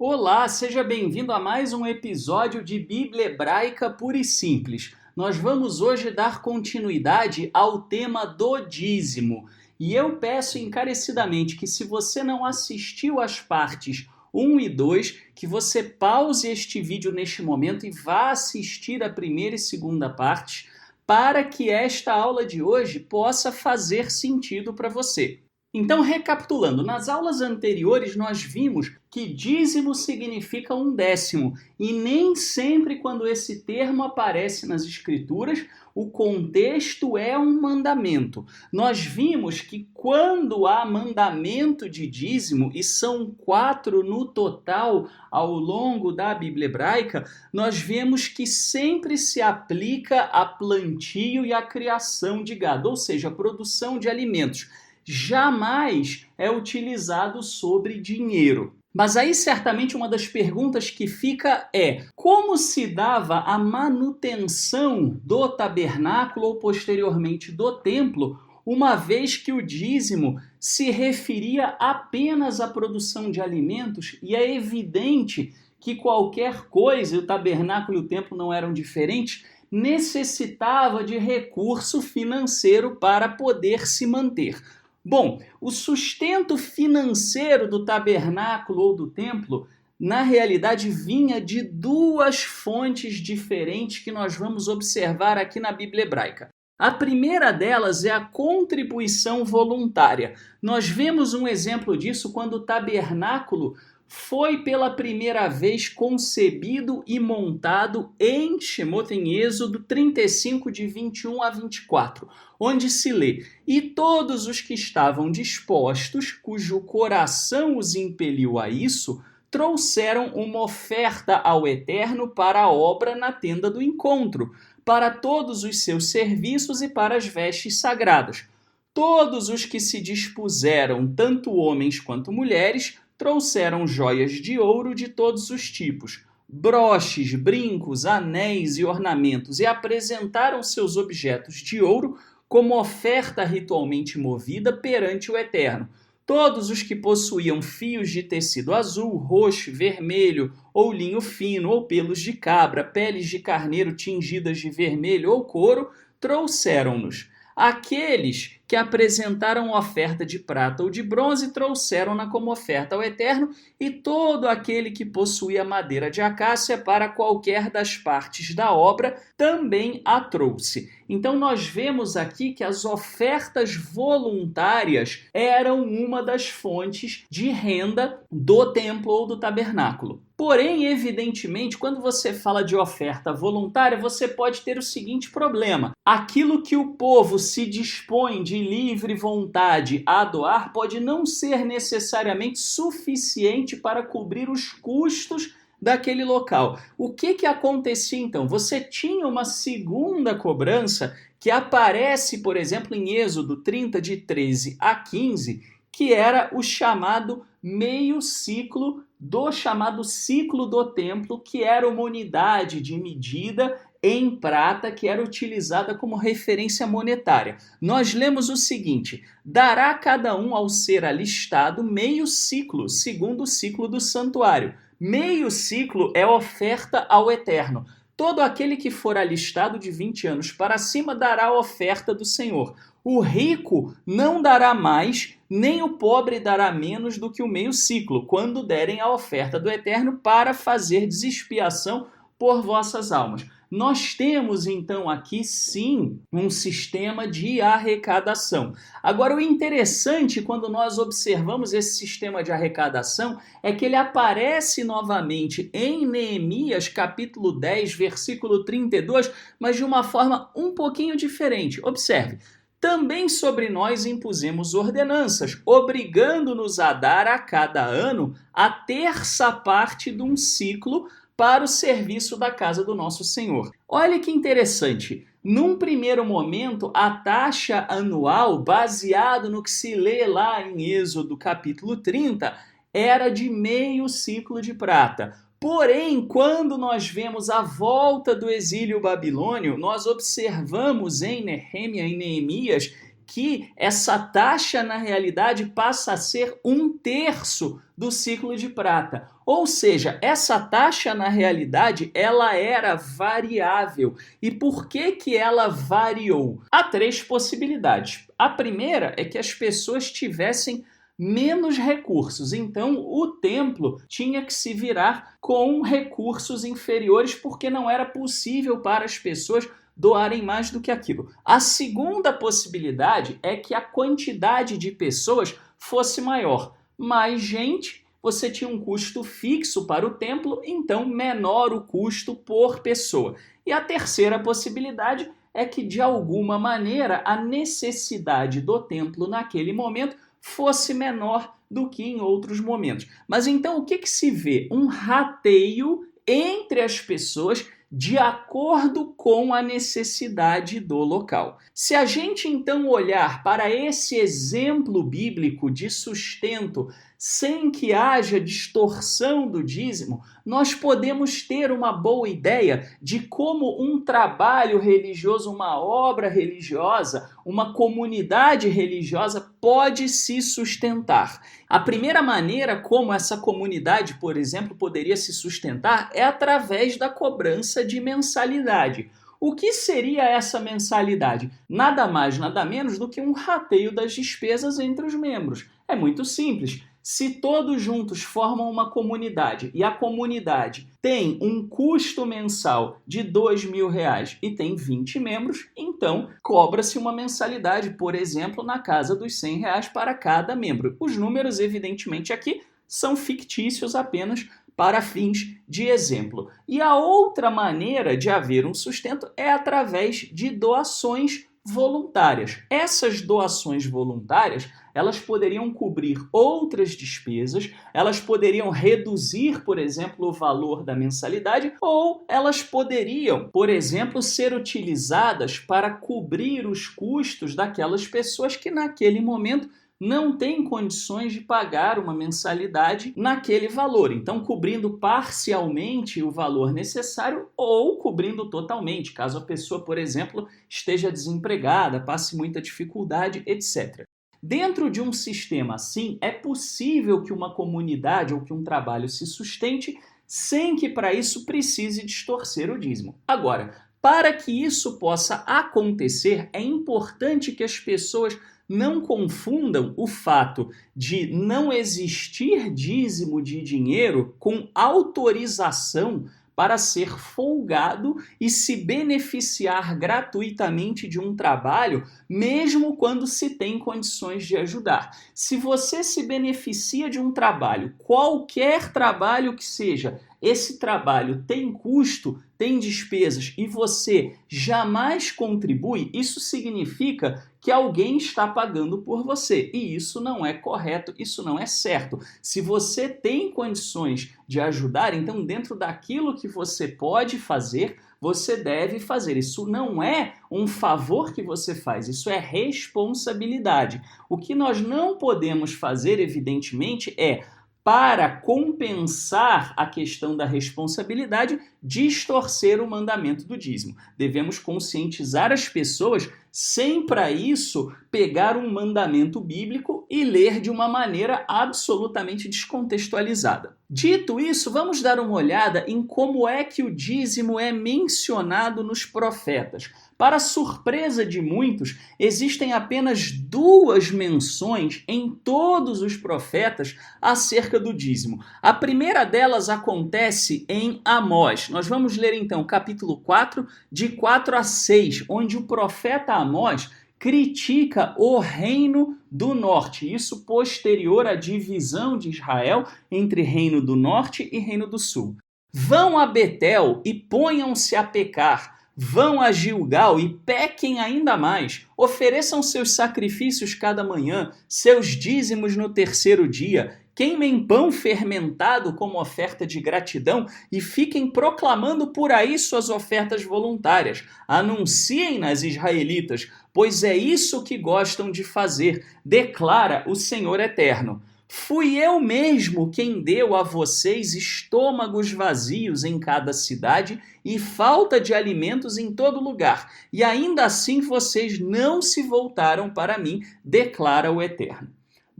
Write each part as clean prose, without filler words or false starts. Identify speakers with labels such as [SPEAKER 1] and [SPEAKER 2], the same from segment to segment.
[SPEAKER 1] Olá, seja bem-vindo a mais um episódio de Bíblia Hebraica Pura e Simples. Nós vamos hoje dar continuidade ao tema do dízimo. E eu peço encarecidamente que, se você não assistiu às partes 1 e 2, que você pause este vídeo neste momento e vá assistir a primeira e segunda parte, para que esta aula de hoje possa fazer sentido para você. Então, recapitulando, nas aulas anteriores nós vimos que dízimo significa um décimo, e nem sempre quando esse termo aparece nas escrituras, o contexto é um mandamento. Nós vimos que quando há mandamento de dízimo, e são 4 no total ao longo da Bíblia Hebraica, nós vemos que sempre se aplica a plantio e a criação de gado, ou seja, a produção de alimentos. Jamais é utilizado sobre dinheiro. Mas aí certamente uma das perguntas que fica é: como se dava a manutenção do tabernáculo ou posteriormente do templo, uma vez que o dízimo se referia apenas à produção de alimentos e é evidente que qualquer coisa, o tabernáculo e o templo não eram diferentes, necessitava de recurso financeiro para poder se manter. Bom, o sustento financeiro do tabernáculo ou do templo, na realidade, vinha de 2 fontes diferentes que nós vamos observar aqui na Bíblia Hebraica. A primeira delas é a contribuição voluntária. Nós vemos um exemplo disso quando o tabernáculo foi pela primeira vez concebido e montado em Shemot, em Êxodo 35, de 21 a 24, onde se lê: "E todos os que estavam dispostos, cujo coração os impeliu a isso, trouxeram uma oferta ao Eterno para a obra na tenda do encontro, para todos os seus serviços e para as vestes sagradas. Todos os que se dispuseram, tanto homens quanto mulheres, trouxeram joias de ouro de todos os tipos, broches, brincos, anéis e ornamentos, e apresentaram seus objetos de ouro como oferta ritualmente movida perante o Eterno. Todos os que possuíam fios de tecido azul, roxo, vermelho, ou linho fino, ou pelos de cabra, peles de carneiro tingidas de vermelho ou couro, trouxeram-nos. Aqueles que apresentaram oferta de prata ou de bronze trouxeram-na como oferta ao Eterno, e todo aquele que possuía madeira de acácia para qualquer das partes da obra também a trouxe." Então nós vemos aqui que as ofertas voluntárias eram uma das fontes de renda do templo ou do tabernáculo. Porém, evidentemente, quando você fala de oferta voluntária, você pode ter o seguinte problema: aquilo que o povo se dispõe de livre vontade a doar pode não ser necessariamente suficiente para cobrir os custos daquele local. O que acontecia então? Você tinha uma segunda cobrança que aparece, por exemplo, em Êxodo 30, de 13 a 15, que era o chamado meio ciclo do chamado ciclo do templo, que era uma unidade de medida em prata que era utilizada como referência monetária. Nós lemos o seguinte: "Dará cada um ao ser alistado meio ciclo, segundo o ciclo do santuário." Meio ciclo é oferta ao Eterno. Todo aquele que for alistado de 20 anos para cima dará a oferta do Senhor. O rico não dará mais, nem o pobre dará menos do que o meio ciclo, quando derem a oferta do Eterno para fazer expiação por vossas almas. Nós temos então aqui sim um sistema de arrecadação. Agora, o interessante quando nós observamos esse sistema de arrecadação é que ele aparece novamente em Neemias capítulo 10, versículo 32, mas de uma forma um pouquinho diferente. Observe: "Também sobre nós impusemos ordenanças, obrigando-nos a dar a cada ano a terça parte de um ciclo para o serviço da casa do nosso Senhor." Olha que interessante. Num primeiro momento, a taxa anual, baseado no que se lê lá em Êxodo capítulo 30, era de meio ciclo de prata. Porém, quando nós vemos a volta do exílio babilônio, nós observamos em Nehemia e Neemias que essa taxa, na realidade, passa a ser 1/3 do ciclo de prata. Ou seja, essa taxa, na realidade, ela era variável. E por que ela variou? Há três possibilidades. A primeira é que as pessoas tivessem menos recursos, então o templo tinha que se virar com recursos inferiores porque não era possível para as pessoas doarem mais do que aquilo. A segunda possibilidade é que a quantidade de pessoas fosse maior. Mais gente, você tinha um custo fixo para o templo, então menor o custo por pessoa. E a terceira possibilidade é que, de alguma maneira, a necessidade do templo naquele momento fosse menor do que em outros momentos. Mas então o que se vê? Um rateio entre as pessoas de acordo com a necessidade do local. Se a gente então olhar para esse exemplo bíblico de sustento sem que haja distorção do dízimo, nós podemos ter uma boa ideia de como um trabalho religioso, uma obra religiosa, uma comunidade religiosa pode se sustentar. A primeira maneira como essa comunidade, por exemplo, poderia se sustentar é através da cobrança de mensalidade. O que seria essa mensalidade? Nada mais, nada menos do que um rateio das despesas entre os membros. É muito simples. Se todos juntos formam uma comunidade e a comunidade tem um custo mensal de R$ 2.000 e tem 20 membros, então cobra-se uma mensalidade, por exemplo, na casa dos R$ 100 para cada membro. Os números, evidentemente, aqui são fictícios apenas para fins de exemplo. E a outra maneira de haver um sustento é através de doações voluntárias. Essas doações voluntárias, elas poderiam cobrir outras despesas, elas poderiam reduzir, por exemplo, o valor da mensalidade, ou elas poderiam, por exemplo, ser utilizadas para cobrir os custos daquelas pessoas que naquele momento não tem condições de pagar uma mensalidade naquele valor. Então, cobrindo parcialmente o valor necessário ou cobrindo totalmente, caso a pessoa, por exemplo, esteja desempregada, passe muita dificuldade, etc. Dentro de um sistema assim, é possível que uma comunidade ou que um trabalho se sustente sem que para isso precise distorcer o dízimo. Agora, para que isso possa acontecer, é importante que as pessoas não confundam o fato de não existir dízimo de dinheiro com autorização para ser folgado e se beneficiar gratuitamente de um trabalho, mesmo quando se tem condições de ajudar. Se você se beneficia de um trabalho, qualquer trabalho que seja, esse trabalho tem custo, tem despesas e você jamais contribui, isso significa que alguém está pagando por você. E isso não é correto, isso não é certo. Se você tem condições de ajudar, então dentro daquilo que você pode fazer, você deve fazer. Isso não é um favor que você faz, isso é responsabilidade. O que nós não podemos fazer, evidentemente, é, para compensar a questão da responsabilidade, distorcer o mandamento do dízimo. Devemos conscientizar as pessoas sem, para isso, pegar um mandamento bíblico e ler de uma maneira absolutamente descontextualizada. Dito isso, vamos dar uma olhada em como é que o dízimo é mencionado nos profetas. Para surpresa de muitos, existem apenas 2 menções em todos os profetas acerca do dízimo. A primeira delas acontece em Amós. Nós vamos ler então capítulo 4, de 4 a 6, onde o profeta Amós critica o reino do norte, isso posterior à divisão de Israel entre reino do norte e reino do sul. Vão a Betel e ponham-se a pecar, vão a Gilgal e pequem ainda mais, ofereçam seus sacrifícios cada manhã, seus dízimos no 3º dia, queimem pão fermentado como oferta de gratidão e fiquem proclamando por aí suas ofertas voluntárias. Anunciem nas israelitas, pois é isso que gostam de fazer, declara o Senhor Eterno. Fui eu mesmo quem deu a vocês estômagos vazios em cada cidade e falta de alimentos em todo lugar, e ainda assim vocês não se voltaram para mim, declara o Eterno.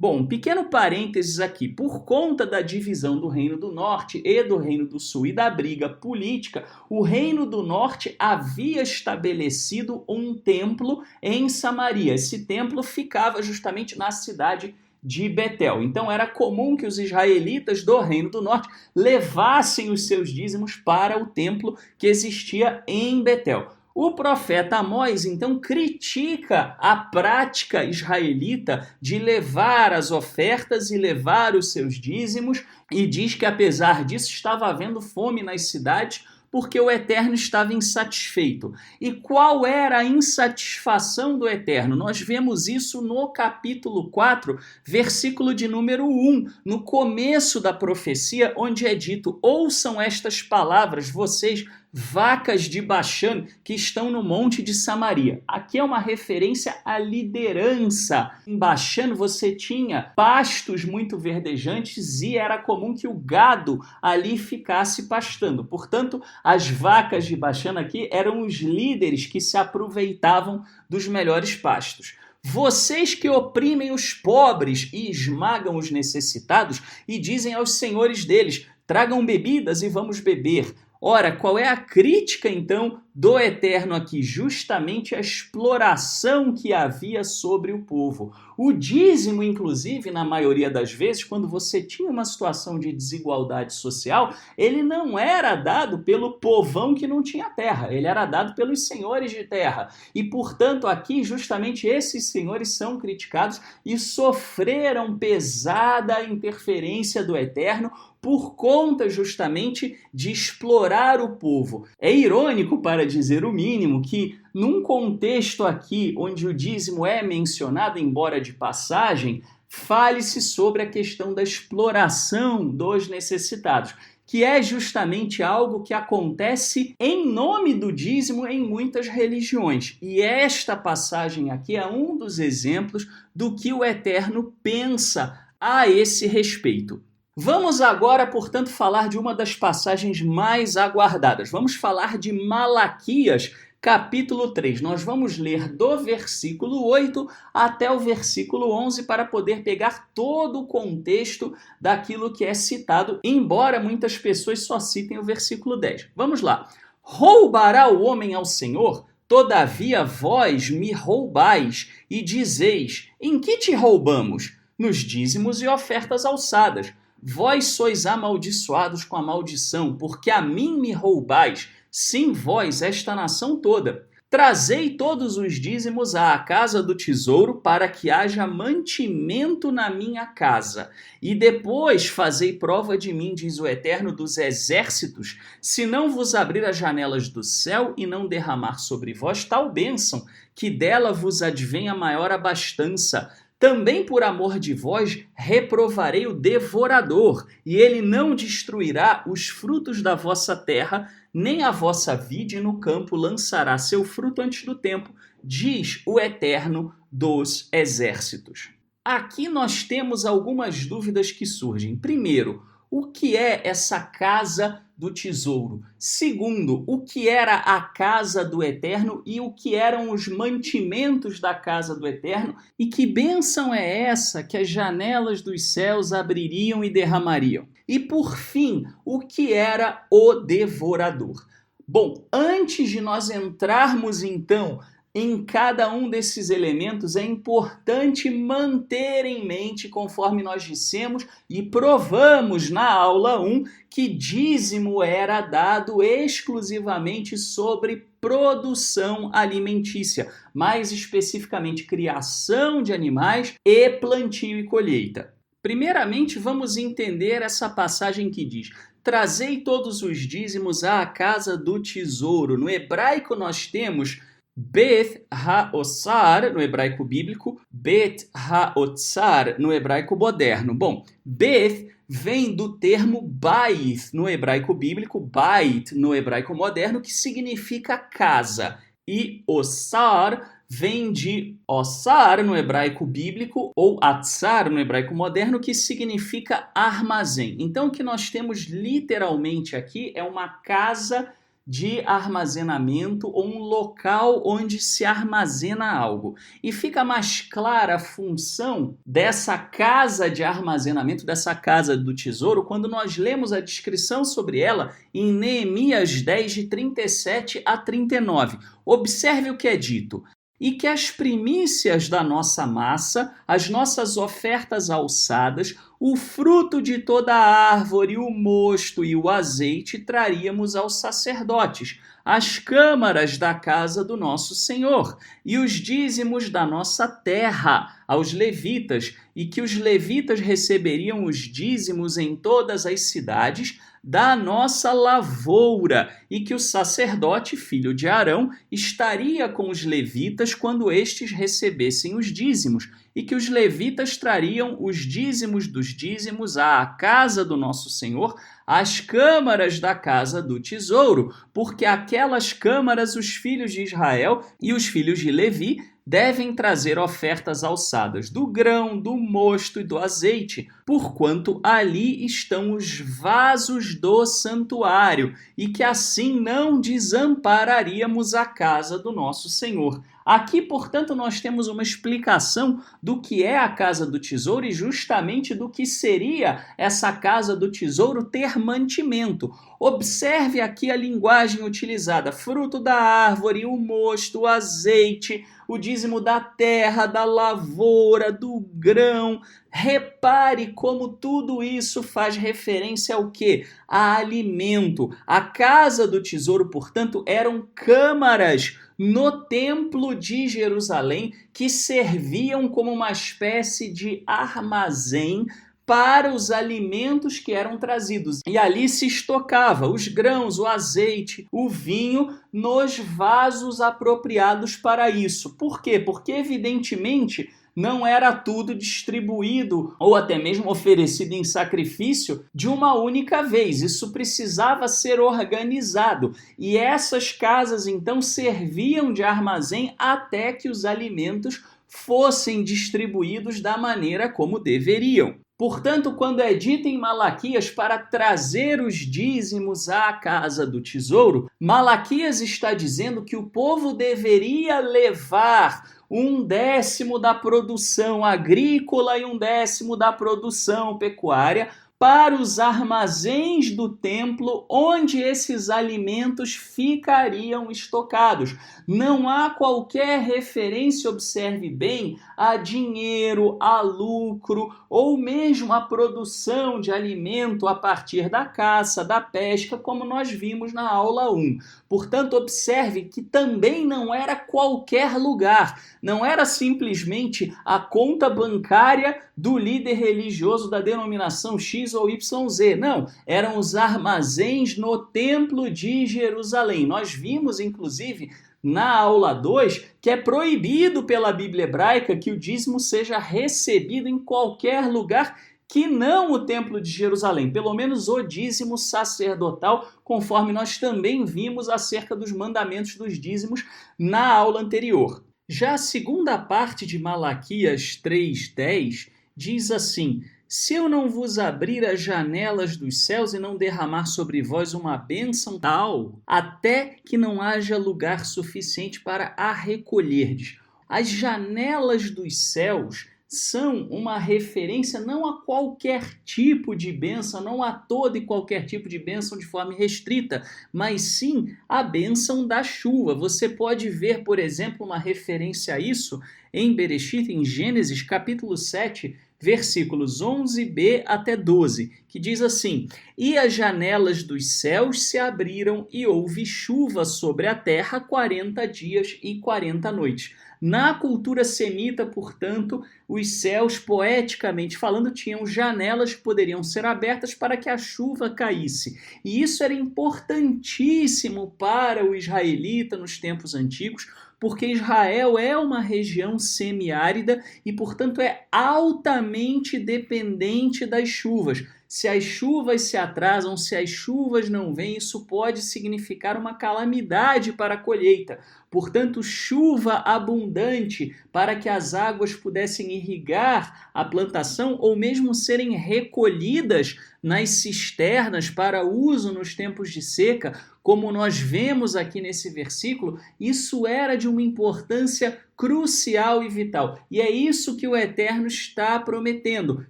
[SPEAKER 1] Bom, um pequeno parênteses aqui. Por conta da divisão do Reino do Norte e do Reino do Sul e da briga política, o Reino do Norte havia estabelecido um templo em Samaria. Esse templo ficava justamente na cidade de Betel. Então era comum que os israelitas do Reino do Norte levassem os seus dízimos para o templo que existia em Betel. O profeta Amós, então, critica a prática israelita de levar as ofertas e levar os seus dízimos e diz que, apesar disso, estava havendo fome nas cidades porque o Eterno estava insatisfeito. E qual era a insatisfação do Eterno? Nós vemos isso no capítulo 4, versículo de número 1, no começo da profecia, onde é dito: ouçam estas palavras, vocês vacas de Baxã que estão no monte de Samaria. Aqui é uma referência à liderança. Em Baxã você tinha pastos muito verdejantes e era comum que o gado ali ficasse pastando. Portanto, as vacas de Baxã aqui eram os líderes que se aproveitavam dos melhores pastos. Vocês que oprimem os pobres e esmagam os necessitados e dizem aos senhores deles: tragam bebidas e vamos beber. Ora, qual é a crítica, então, do Eterno aqui? Justamente a exploração que havia sobre o povo. O dízimo, inclusive, na maioria das vezes, quando você tinha uma situação de desigualdade social, ele não era dado pelo povão que não tinha terra, ele era dado pelos senhores de terra. E, portanto, aqui, justamente esses senhores são criticados e sofreram pesada interferência do Eterno por conta justamente de explorar o povo. É irônico, para dizer o mínimo, que num contexto aqui onde o dízimo é mencionado, embora de passagem, fale-se sobre a questão da exploração dos necessitados, que é justamente algo que acontece em nome do dízimo em muitas religiões. E esta passagem aqui é um dos exemplos do que o Eterno pensa a esse respeito. Vamos agora, portanto, falar de uma das passagens mais aguardadas. Vamos falar de Malaquias, capítulo 3. Nós vamos ler do versículo 8 até o versículo 11 para poder pegar todo o contexto daquilo que é citado, embora muitas pessoas só citem o versículo 10. Vamos lá. Roubará o homem ao Senhor? Todavia vós me roubais e dizeis: em que te roubamos? Nos dízimos e ofertas alçadas. Vós sois amaldiçoados com a maldição, porque a mim me roubais, sim vós, esta nação toda. Trazei todos os dízimos à casa do tesouro, para que haja mantimento na minha casa. E depois fazei prova de mim, diz o Eterno dos exércitos, se não vos abrir as janelas do céu e não derramar sobre vós tal bênção, que dela vos advém a maior abastança. Também por amor de vós reprovarei o devorador, e ele não destruirá os frutos da vossa terra, nem a vossa vide no campo lançará seu fruto antes do tempo, diz o Eterno dos exércitos. Aqui nós temos algumas dúvidas que surgem. Primeiro, o que é essa casa do tesouro? Segundo, o que era a casa do Eterno e o que eram os mantimentos da casa do Eterno? E que bênção é essa que as janelas dos céus abririam e derramariam? E por fim, o que era o devorador? Bom, antes de nós entrarmos então em cada um desses elementos, é importante manter em mente, conforme nós dissemos e provamos na aula 1, que dízimo era dado exclusivamente sobre produção alimentícia, mais especificamente criação de animais e plantio e colheita. Primeiramente, vamos entender essa passagem que diz: trazei todos os dízimos à casa do tesouro. No hebraico nós temos Beth ha-otsar, no hebraico bíblico, Bet ha-otsar, no hebraico moderno. Bom, Beth vem do termo Bait, no hebraico bíblico, Bait, no hebraico moderno, que significa casa. E Otsar vem de Ossar, no hebraico bíblico, ou Atsar, no hebraico moderno, que significa armazém. Então, o que nós temos literalmente aqui é uma casa de armazenamento ou um local onde se armazena algo. E fica mais clara a função dessa casa de armazenamento, dessa casa do tesouro, quando nós lemos a descrição sobre ela em Neemias 10, de 37 a 39. Observe o que é dito. E que as primícias da nossa massa, as nossas ofertas alçadas, o fruto de toda a árvore, o mosto e o azeite traríamos aos sacerdotes, as câmaras da casa do nosso Senhor, e os dízimos da nossa terra aos levitas, e que os levitas receberiam os dízimos em todas as cidades da nossa lavoura, e que o sacerdote, filho de Arão, estaria com os levitas quando estes recebessem os dízimos, e que os levitas trariam os dízimos dos dízimos à casa do nosso Senhor, às câmaras da casa do tesouro, porque aquelas câmaras os filhos de Israel e os filhos de Levi devem trazer ofertas alçadas do grão, do mosto e do azeite, porquanto ali estão os vasos do santuário, e que assim não desampararíamos a casa do nosso Senhor. Aqui, portanto, nós temos uma explicação do que é a casa do tesouro e justamente do que seria essa casa do tesouro ter mantimento. Observe aqui a linguagem utilizada: fruto da árvore, o mosto, o azeite, o dízimo da terra, da lavoura, do grão. Repare como tudo isso faz referência ao quê? A alimento. A casa do tesouro, portanto, eram câmaras no templo de Jerusalém que serviam como uma espécie de armazém para os alimentos que eram trazidos. E ali se estocava os grãos, o azeite, o vinho nos vasos apropriados para isso. Por quê? Porque, evidentemente, não era tudo distribuído ou até mesmo oferecido em sacrifício de uma única vez. Isso precisava ser organizado. E essas casas, então, serviam de armazém até que os alimentos fossem distribuídos da maneira como deveriam. Portanto, quando é dito em Malaquias para trazer os dízimos à casa do tesouro, Malaquias está dizendo que o povo deveria levar 1/10 da produção agrícola e 1/10 da produção pecuária para os armazéns do templo, onde esses alimentos ficariam estocados. Não há qualquer referência, observe bem, a dinheiro, a lucro ou mesmo a produção de alimento a partir da caça, da pesca, como nós vimos na aula 1. Portanto, observe que também não era qualquer lugar, não era simplesmente a conta bancária do líder religioso da denominação X ou YZ. Não, eram os armazéns no Templo de Jerusalém. Nós vimos, inclusive, na aula 2, que é proibido pela Bíblia hebraica que o dízimo seja recebido em qualquer lugar que não o Templo de Jerusalém, pelo menos o dízimo sacerdotal, conforme nós também vimos acerca dos mandamentos dos dízimos na aula anterior. Já a segunda parte de Malaquias 3:10 diz assim: se eu não vos abrir as janelas dos céus e não derramar sobre vós uma bênção tal, até que não haja lugar suficiente para a recolherdes. As janelas dos céus são uma referência não a qualquer tipo de bênção, não a todo e qualquer tipo de bênção de forma restrita, mas sim a bênção da chuva. Você pode ver, por exemplo, uma referência a isso em Bereshit, em Gênesis, capítulo 7, versículos 11b até 12, que diz assim: e as janelas dos céus se abriram e houve chuva sobre a terra 40 dias e 40 noites. Na cultura semita, portanto, os céus, poeticamente falando, tinham janelas que poderiam ser abertas para que a chuva caísse. E isso era importantíssimo para o israelita nos tempos antigos, porque Israel é uma região semiárida e, portanto, é altamente dependente das chuvas. Se as chuvas se atrasam, se as chuvas não vêm, isso pode significar uma calamidade para a colheita. Portanto, chuva abundante para que as águas pudessem irrigar a plantação ou mesmo serem recolhidas nas cisternas para uso nos tempos de seca, como nós vemos aqui nesse versículo, isso era de uma importância crucial e vital. E é isso que o Eterno está prometendo.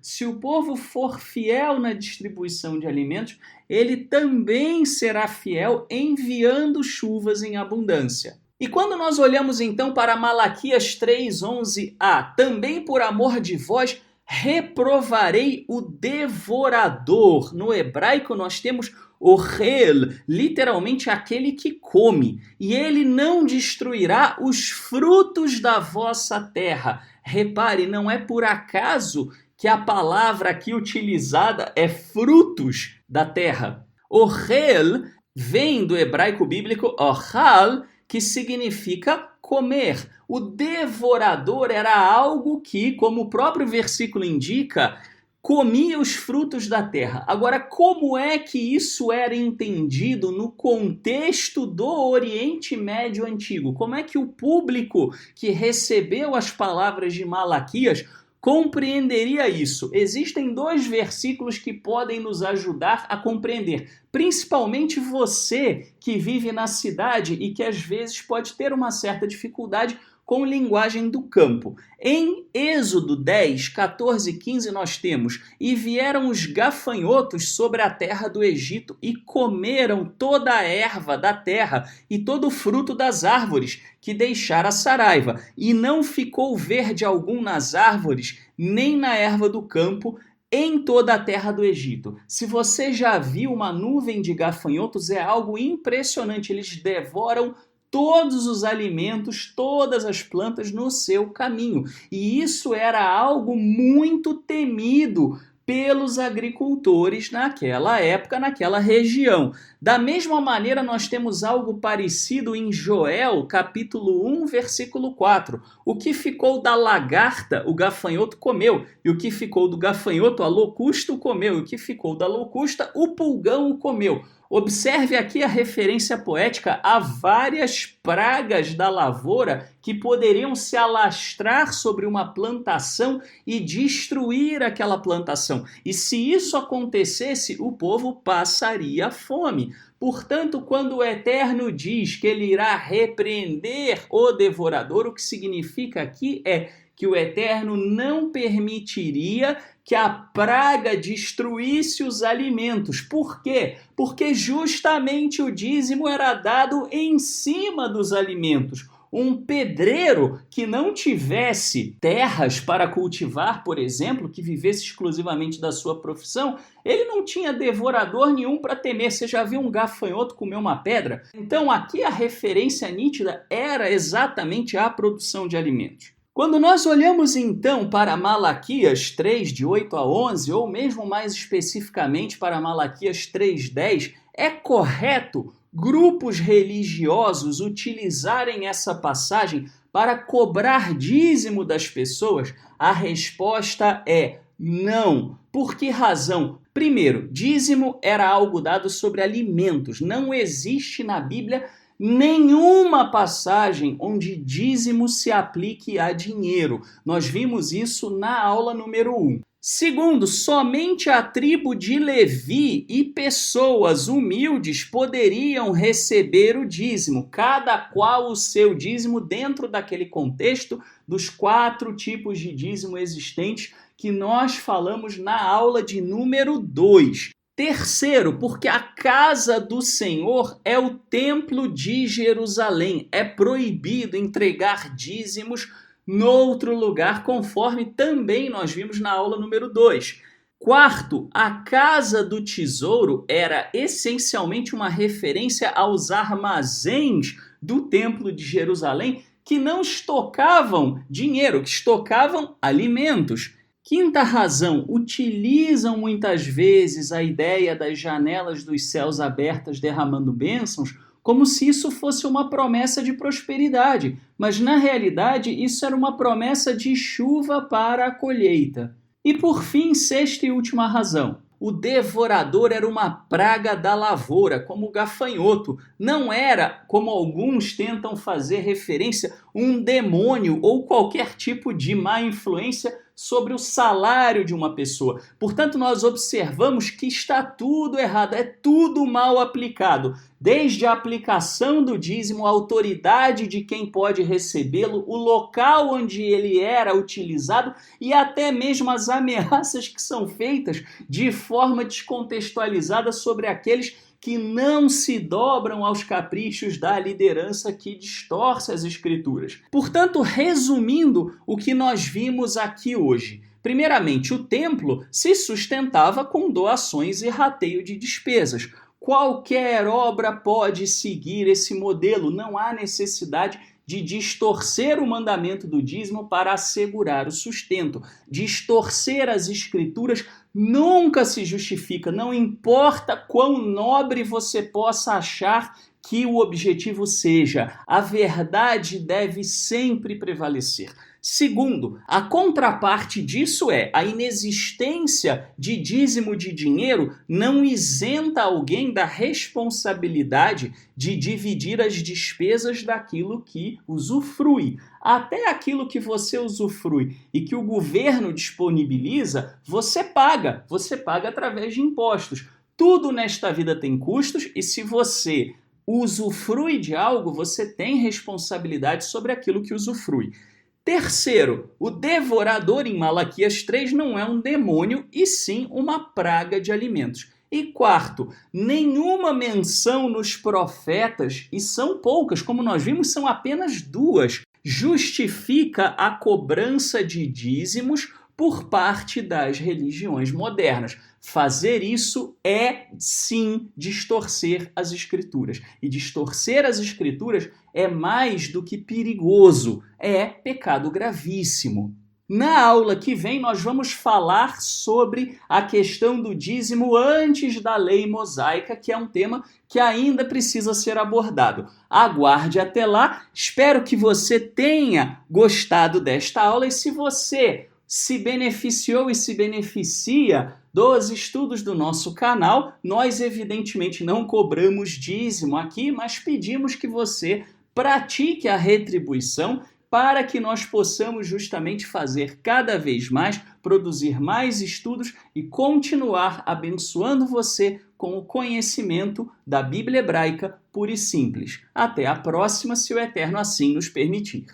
[SPEAKER 1] Se o povo for fiel na distribuição de alimentos, ele também será fiel enviando chuvas em abundância. E quando nós olhamos então para Malaquias 3:11a, também por amor de vós reprovarei o devorador. No hebraico nós temos Ohel, literalmente aquele que come, e ele não destruirá os frutos da vossa terra. Repare, não é por acaso que a palavra aqui utilizada é frutos da terra. Ohel vem do hebraico bíblico ohal, que significa comer. O devorador era algo que, como o próprio versículo indica, comia os frutos da terra. Agora, como é que isso era entendido no contexto do Oriente Médio Antigo? Como é que o público que recebeu as palavras de Malaquias compreenderia isso? Existem 2 versículos que podem nos ajudar a compreender, principalmente você que vive na cidade e que às vezes pode ter uma certa dificuldade com linguagem do campo. Em Êxodo 10, 14 e 15 nós temos: e vieram os gafanhotos sobre a terra do Egito e comeram toda a erva da terra e todo o fruto das árvores que deixara a saraiva, e não ficou verde algum nas árvores, nem na erva do campo, em toda a terra do Egito. Se você já viu uma nuvem de gafanhotos, é algo impressionante. Eles devoram todos os alimentos, todas as plantas no seu caminho. E isso era algo muito temido pelos agricultores naquela época, naquela região. Da mesma maneira, nós temos algo parecido em Joel, capítulo 1, versículo 4. O que ficou da lagarta, o gafanhoto comeu, e o que ficou do gafanhoto, a locusta o comeu, e o que ficou da locusta, o pulgão o comeu. Observe aqui a referência poética a várias pragas da lavoura que poderiam se alastrar sobre uma plantação e destruir aquela plantação. E se isso acontecesse, o povo passaria fome. Portanto, quando o Eterno diz que ele irá repreender o devorador, o que significa aqui é que o Eterno não permitiria que a praga destruísse os alimentos. Por quê? Porque justamente o dízimo era dado em cima dos alimentos. Um pedreiro que não tivesse terras para cultivar, por exemplo, que vivesse exclusivamente da sua profissão, ele não tinha devorador nenhum para temer. Você já viu um gafanhoto comer uma pedra? Então aqui a referência nítida era exatamente a produção de alimentos. Quando nós olhamos então para Malaquias 3, de 8 a 11, ou mesmo mais especificamente para Malaquias 3:10, é correto grupos religiosos utilizarem essa passagem para cobrar dízimo das pessoas? A resposta é não. Por que razão? Primeiro, dízimo era algo dado sobre alimentos. Não existe na Bíblia nenhuma passagem onde dízimo se aplique a dinheiro. Nós vimos isso na aula número 1. Segundo, somente a tribo de Levi e pessoas humildes poderiam receber o dízimo, cada qual o seu dízimo dentro daquele contexto dos 4 tipos de dízimo existentes que nós falamos na aula de número 2. Terceiro, porque a casa do Senhor é o templo de Jerusalém. É proibido entregar dízimos noutro lugar, conforme também nós vimos na aula número 2. Quarto, a casa do tesouro era essencialmente uma referência aos armazéns do templo de Jerusalém, que não estocavam dinheiro, que estocavam alimentos. Quinta razão, utilizam muitas vezes a ideia das janelas dos céus abertas derramando bênçãos como se isso fosse uma promessa de prosperidade, mas na realidade isso era uma promessa de chuva para a colheita. E por fim, sexta e última razão, O devorador era uma praga da lavoura, como o gafanhoto. Não era, como alguns tentam fazer referência, um demônio ou qualquer tipo de má influência sobre o salário de uma pessoa. Portanto, nós observamos que está tudo errado, é tudo mal aplicado. Desde a aplicação do dízimo, a autoridade de quem pode recebê-lo, o local onde ele era utilizado e até mesmo as ameaças que são feitas de forma descontextualizada sobre aqueles que não se dobram aos caprichos da liderança que distorce as escrituras. Portanto, resumindo o que nós vimos aqui hoje. Primeiramente, o templo se sustentava com doações e rateio de despesas. Qualquer obra pode seguir esse modelo, não há necessidade de distorcer o mandamento do dízimo para assegurar o sustento. Distorcer as escrituras nunca se justifica, não importa quão nobre você possa achar que o objetivo seja. A verdade deve sempre prevalecer. Segundo, a contraparte disso é a inexistência de dízimo de dinheiro não isenta alguém da responsabilidade de dividir as despesas daquilo que usufrui. Até aquilo que você usufrui e que o governo disponibiliza, você paga através de impostos. Tudo nesta vida tem custos e se você usufrui de algo, você tem responsabilidade sobre aquilo que usufrui. Terceiro, o devorador em Malaquias 3 não é um demônio e sim uma praga de alimentos. E quarto, nenhuma menção nos profetas, e são poucas, como nós vimos, são apenas 2, justifica a cobrança de dízimos por parte das religiões modernas. Fazer isso é, sim, distorcer as escrituras. E distorcer as escrituras é mais do que perigoso, é pecado gravíssimo. Na aula que vem, nós vamos falar sobre a questão do dízimo antes da lei mosaica, que é um tema que ainda precisa ser abordado. Aguarde até lá, espero que você tenha gostado desta aula e se você se beneficiou e se beneficia dos estudos do nosso canal, nós evidentemente não cobramos dízimo aqui, mas pedimos que você pratique a retribuição para que nós possamos justamente fazer cada vez mais, produzir mais estudos e continuar abençoando você com o conhecimento da Bíblia hebraica pura e simples. Até a próxima, se o Eterno assim nos permitir.